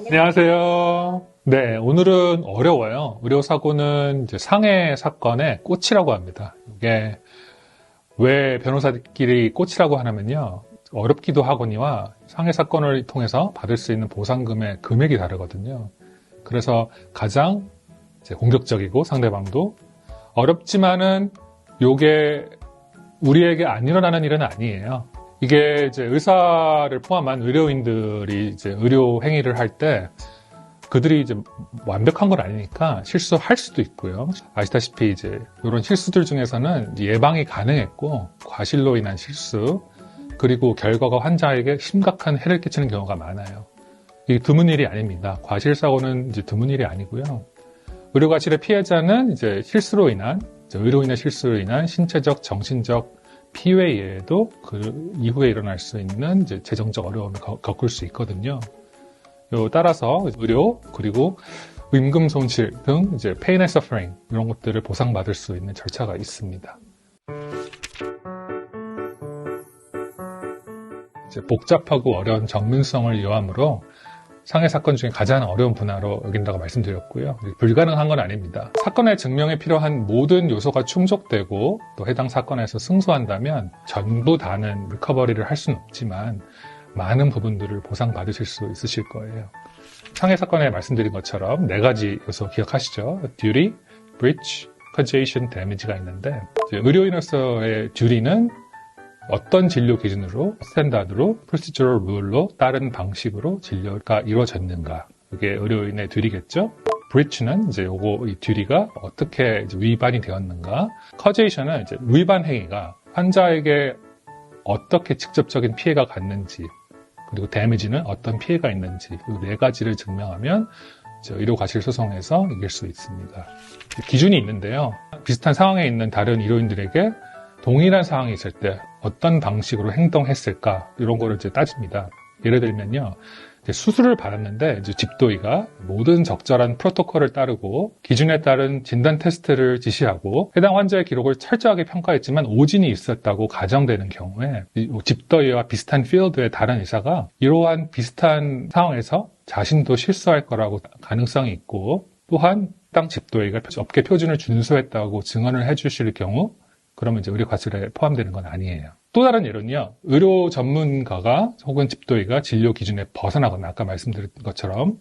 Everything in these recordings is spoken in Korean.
안녕하세요. 네, 오늘은 어려워요. 의료사고는 이제 상해 사건의 꽃이라고 합니다. 이게 왜 변호사들끼리 꽃이라고 하냐면요. 어렵기도 하거니와 상해 사건을 통해서 받을 수 있는 보상금의 금액이 다르거든요. 그래서 가장 이제 공격적이고 상대방도 어렵지만은 요게 우리에게 안 일어나는 일은 아니에요. 이게 이제 의사를 포함한 의료인들이 이제 의료 행위를 할 때 그들이 이제 완벽한 건 아니니까 실수할 수도 있고요. 아시다시피 이제 이런 실수들 중에서는 예방이 가능했고 과실로 인한 실수 그리고 결과가 환자에게 심각한 해를 끼치는 경우가 많아요. 이게 드문 일이 아닙니다. 과실 사고는 이제 드문 일이 아니고요. 의료 과실의 피해자는 이제 실수로 인한 의료인의 실수로 인한 신체적, 정신적 피해 이외에도 그 이후에 일어날 수 있는 이제 재정적 어려움을 겪을 수 있거든요. 따라서 의료 그리고 임금 손실 등 이제 pain and suffering 이런 것들을 보상받을 수 있는 절차가 있습니다. 이제 복잡하고 어려운 전문성을 요하므로 상해 사건 중에 가장 어려운 분야로 여긴다고 말씀드렸고요. 불가능한 건 아닙니다. 사건의 증명에 필요한 모든 요소가 충족되고 또 해당 사건에서 승소한다면 전부 다는 리커버리를 할 수는 없지만 많은 부분들을 보상받으실 수 있으실 거예요. 상해 사건에 말씀드린 것처럼 4가지 요소 기억하시죠? duty, breach, causation, damage가 있는데 의료인으로서의 duty는 어떤 진료 기준으로, 스탠다드로, procedural rule로 다른 방식으로 진료가 이루어졌는가. 이게 의료인의 듀리겠죠? breach는 이제 이 듀리가 어떻게 이제 위반이 되었는가. causation은 이제 위반 행위가 환자에게 어떻게 직접적인 피해가 갔는지, 그리고 damage는 어떤 피해가 있는지, 이 4가지를 증명하면 의료 과실 소송에서 이길 수 있습니다. 기준이 있는데요. 비슷한 상황에 있는 다른 의료인들에게 동일한 상황이 있을 때 어떤 방식으로 행동했을까 이런 거를 이제 따집니다. 예를 들면요, 수술을 받았는데 집도의가 모든 적절한 프로토콜을 따르고 기준에 따른 진단 테스트를 지시하고 해당 환자의 기록을 철저하게 평가했지만 오진이 있었다고 가정되는 경우에 집도의와 비슷한 필드의 다른 의사가 이러한 비슷한 상황에서 자신도 실수할 거라고 가능성이 있고 또한 해당 집도의가 업계 표준을 준수했다고 증언을 해주실 경우 그러면 이제 의료 과실에 포함되는 건 아니에요. 또 다른 예로는요, 의료 전문가가 혹은 집도의가 진료 기준에 벗어나거나 아까 말씀드린 것처럼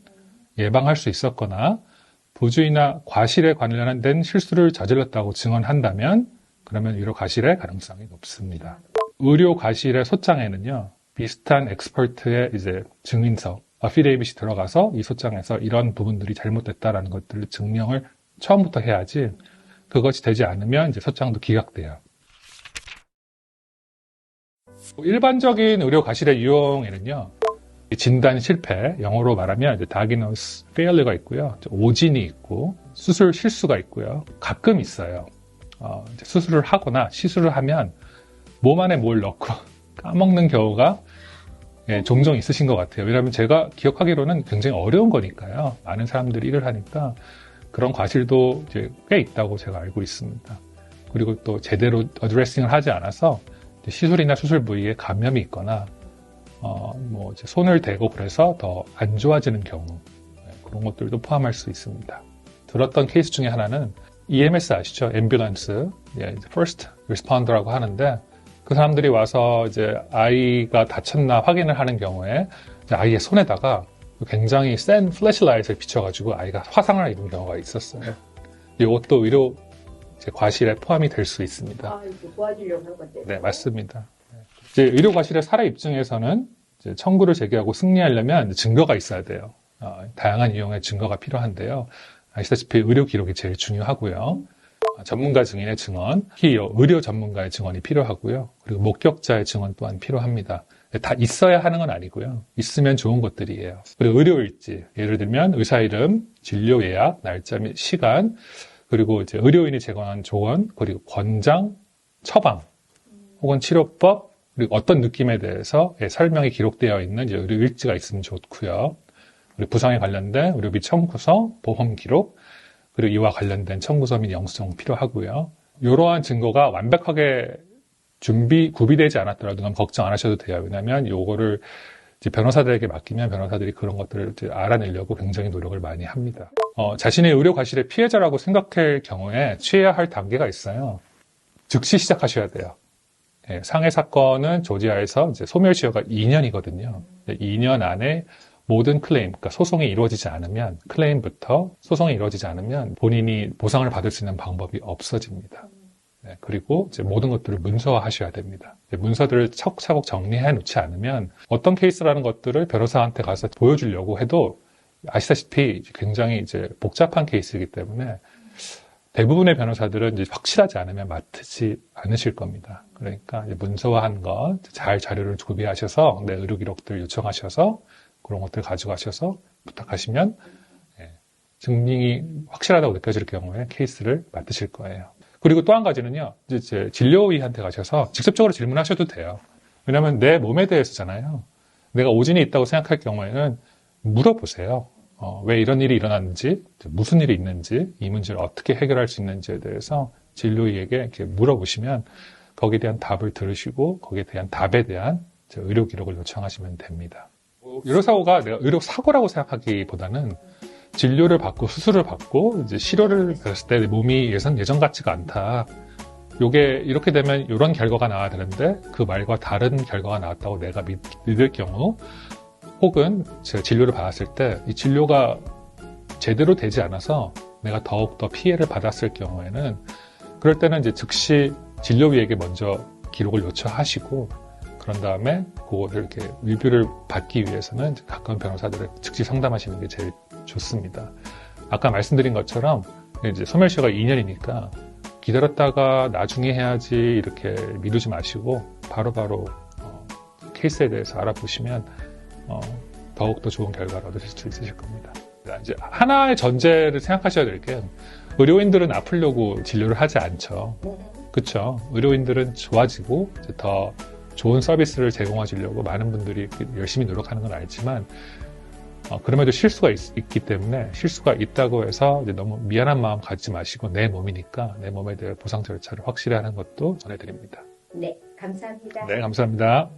예방할 수 있었거나 부주의나 과실에 관련된 실수를 저질렀다고 증언한다면 그러면 의료 과실의 가능성이 높습니다. 의료 과실의 소장에는요, 비슷한 엑스퍼트의 이제 증인서, 어피데이빗이 들어가서 이 소장에서 이런 부분들이 잘못됐다라는 것들을 증명을 처음부터 해야지 그것이 되지 않으면 이제 소장도 기각돼요. 일반적인 의료 과실의 유형에는요, 진단 실패, 영어로 말하면 이제 diagnosis failure가 있고요, 오진이 있고, 수술 실수가 있고요, 가끔 있어요. 이제 수술을 하거나 시술을 하면 몸 안에 뭘 넣고 까먹는 경우가 종종 있으신 것 같아요. 왜냐하면 제가 기억하기로는 굉장히 어려운 거니까요. 많은 사람들이 일을 하니까 그런 과실도 이제 꽤 있다고 제가 알고 있습니다. 그리고 또 제대로 어드레싱을 하지 않아서 시술이나 수술 부위에 감염이 있거나 이제 손을 대고 그래서 더 안 좋아지는 경우 그런 것들도 포함할 수 있습니다. 들었던 케이스 중에 하나는 EMS 아시죠? 앰뷸런스, First Responder라고 하는데 그 사람들이 와서 이제 아이가 다쳤나 확인을 하는 경우에 아이의 손에다가 굉장히 센 플래시라이트를 비춰가지고 아이가 화상을 입은 경우가 있었어요. 이것도 의료 과실에 포함이 될 수 있습니다. 이렇게 도와주려고 한 건데. 네, 맞습니다. 이제 의료 과실의 사례 입증에서는 이제 청구를 제기하고 승리하려면 증거가 있어야 돼요. 다양한 유형의 증거가 필요한데요. 아시다시피 의료 기록이 제일 중요하고요. 전문가 증인의 증언, 특히 의료 전문가의 증언이 필요하고요. 그리고 목격자의 증언 또한 필요합니다. 다 있어야 하는 건 아니고요. 있으면 좋은 것들이에요. 그리고 의료 일지, 예를 들면 의사 이름, 진료 예약, 날짜 및 시간, 그리고 이제 의료인이 제공한 조언, 그리고 권장, 처방, 혹은 치료법, 그리고 어떤 느낌에 대해서 설명이 기록되어 있는 이제 의료 일지가 있으면 좋고요. 그리고 부상에 관련된 의료비 청구서, 보험 기록, 그리고 이와 관련된 청구서 및 영수증 필요하고요. 이러한 증거가 완벽하게 구비되지 않았더라도 너무 걱정 안 하셔도 돼요. 왜냐하면 요거를 이제 변호사들에게 맡기면 변호사들이 그런 것들을 이제 알아내려고 굉장히 노력을 많이 합니다. 자신의 의료 과실의 피해자라고 생각할 경우에 취해야 할 단계가 있어요. 즉시 시작하셔야 돼요. 예, 상해 사건은 조지아에서 이제 소멸시효가 2년이거든요. 2년 안에 모든 클레임, 그러니까 소송이 이루어지지 않으면, 클레임부터 소송이 이루어지지 않으면 본인이 보상을 받을 수 있는 방법이 없어집니다. 네, 그리고 이제 모든 것들을 문서화하셔야 됩니다. 문서들을 차곡차곡 정리해 놓지 않으면 어떤 케이스라는 것들을 변호사한테 가서 보여주려고 해도 아시다시피 굉장히 이제 복잡한 케이스이기 때문에 대부분의 변호사들은 이제 확실하지 않으면 맡지 않으실 겁니다. 그러니까 이제 문서화한 것, 잘 자료를 구비하셔서 내 의료 기록들 요청하셔서 그런 것들 가져가셔서 부탁하시면 증명이 확실하다고 느껴질 경우에 케이스를 맡으실 거예요. 그리고 또 한 가지는요, 이제 진료의한테 가셔서 직접적으로 질문하셔도 돼요. 왜냐하면 내 몸에 대해서잖아요. 내가 오진이 있다고 생각할 경우에는 물어보세요. 왜 이런 일이 일어났는지, 무슨 일이 있는지, 이 문제를 어떻게 해결할 수 있는지에 대해서 진료의에게 이렇게 물어보시면 거기에 대한 답을 들으시고 거기에 대한 답에 대한 의료 기록을 요청하시면 됩니다. 의료사고가 내가 의료사고라고 생각하기보다는 진료를 받고 수술을 받고 이제 치료를 받았을 때 몸이 예전 같지가 않다. 요게 이렇게 되면 이런 결과가 나와야 되는데 그 말과 다른 결과가 나왔다고 내가 믿을 경우, 혹은 제가 진료를 받았을 때 이 진료가 제대로 되지 않아서 내가 더욱더 피해를 받았을 경우에는, 그럴 때는 이제 즉시 진료의에게 먼저 기록을 요청하시고 그런 다음에 그거를 이렇게 리뷰를 받기 위해서는 가까운 변호사들을 즉시 상담하시는 게 제일 좋습니다. 아까 말씀드린 것처럼 이제 소멸시효가 2년이니까 기다렸다가 나중에 해야지 이렇게 미루지 마시고 바로바로 케이스에 대해서 알아보시면 더욱더 좋은 결과를 얻으실 수 있으실 겁니다. 이제 하나의 전제를 생각하셔야 될 게, 의료인들은 아프려고 진료를 하지 않죠. 그렇죠? 의료인들은 좋아지고 이제 더 좋은 서비스를 제공하시려고 많은 분들이 열심히 노력하는 건 알지만, 그럼에도 실수가 있기 때문에 실수가 있다고 해서 이제 너무 미안한 마음 갖지 마시고 내 몸이니까 내 몸에 대해 보상 절차를 확실히 하는 것도 전해드립니다. 네, 감사합니다. 네, 감사합니다.